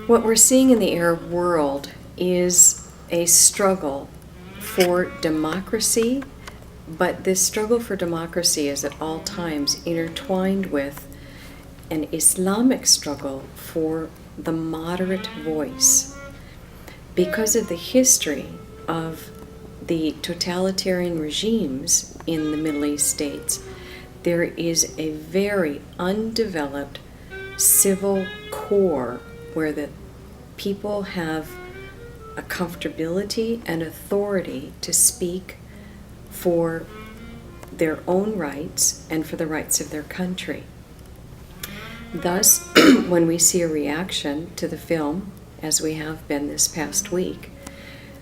What we're seeing in the Arab world is a struggle for democracy, but this struggle for democracy is at all times intertwined with an Islamic struggle for the moderate voice. Because of the history of the totalitarian regimes in the Middle East states, there is a very undeveloped civil core where the people have a comfortability and authority to speak for their own rights and for the rights of their country. Thus, when we see a reaction to the film, as we have been this past week,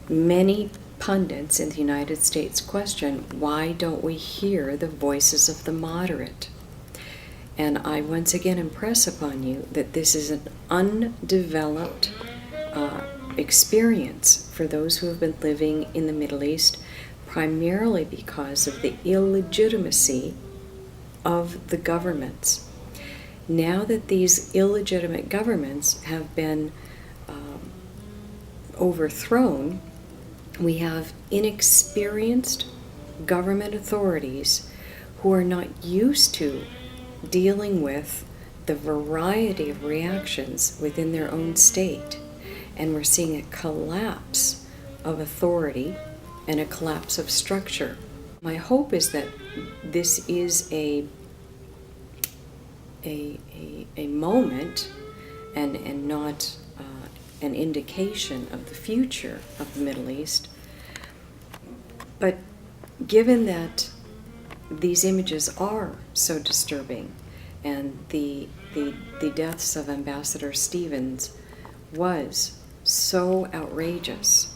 many pundits in the United States question, why don't we hear the voices of the moderate? And I once again impress upon you that this is an undeveloped experience for those who have been living in the Middle East, primarily because of the illegitimacy of the governments. Now that these illegitimate governments have been overthrown, we have inexperienced government authorities who are not used to dealing with the variety of reactions within their own state. And we're seeing a collapse of authority and a collapse of structure. My hope is that this is a moment and not an indication of the future of the Middle East. But given that these images are so disturbing, and the deaths of Ambassador Stevens was so outrageous,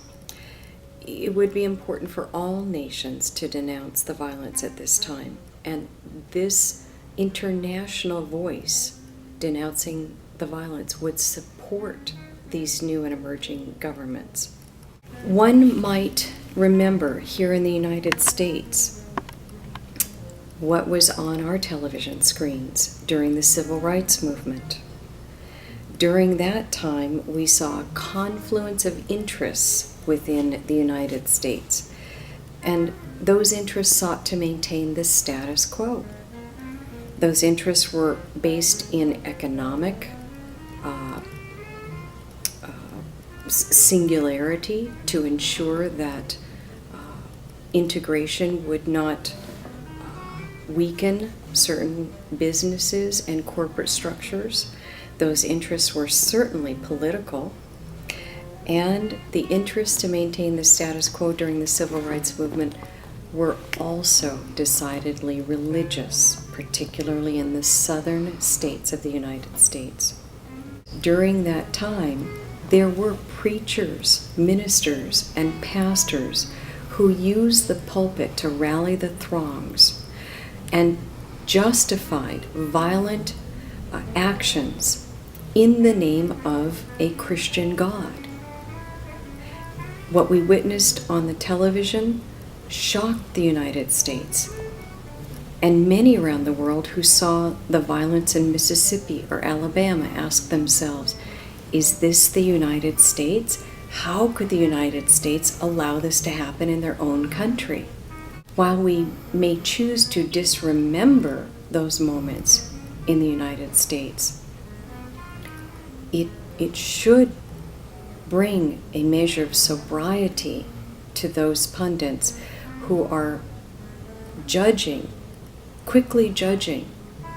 it would be important for all nations to denounce the violence at this time. And this international voice denouncing the violence would support these new and emerging governments. One might remember here in the United States what was on our television screens during the Civil Rights Movement. During that time, we saw a confluence of interests within the United States, and those interests sought to maintain the status quo. Those interests were based in economic singularity to ensure that integration would not weaken certain businesses and corporate structures. Those interests were certainly political, and the interests to maintain the status quo during the Civil Rights Movement were also decidedly religious, particularly in the southern states of the United States. During that time, there were preachers, ministers, and pastors who used the pulpit to rally the throngs and justified violent actions in the name of a Christian God. What we witnessed on the television shocked the United States, and many around the world who saw the violence in Mississippi or Alabama asked themselves, is this the United States? How could the United States allow this to happen in their own country? While we may choose to disremember those moments in the United States, it should bring a measure of sobriety to those pundits who are quickly judging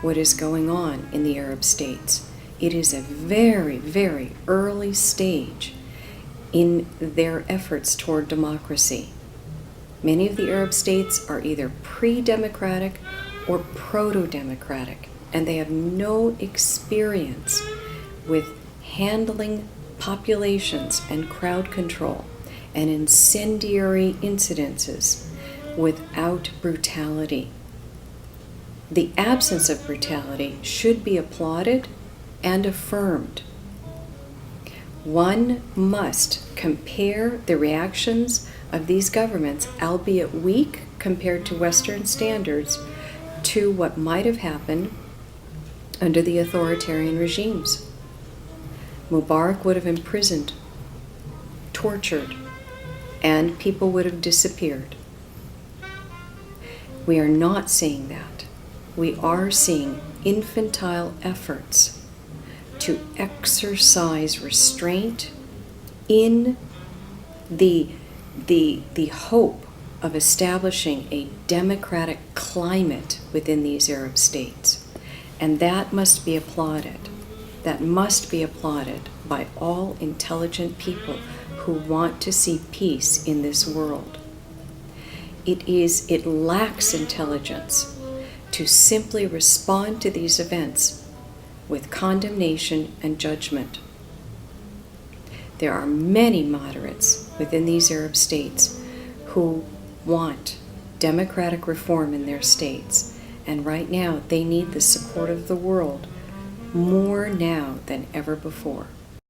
what is going on in the Arab states. It is a very, very early stage in their efforts toward democracy. Many of the Arab states are either pre-democratic or proto-democratic, and they have no experience with handling populations and crowd control and incendiary incidences without brutality. The absence of brutality should be applauded and affirmed. One must compare the reactions of these governments, albeit weak compared to Western standards, to what might have happened under the authoritarian regimes. Mubarak would have imprisoned, tortured, and people would have disappeared. We are not seeing that. We are seeing infantile efforts to exercise restraint in the hope of establishing a democratic climate within these Arab states. And that must be applauded. That must be applauded by all intelligent people who want to see peace in this world. It lacks intelligence to simply respond to these events with condemnation and judgment. There are many moderates within these Arab states who want democratic reform in their states, and right now they need the support of the world more now than ever before.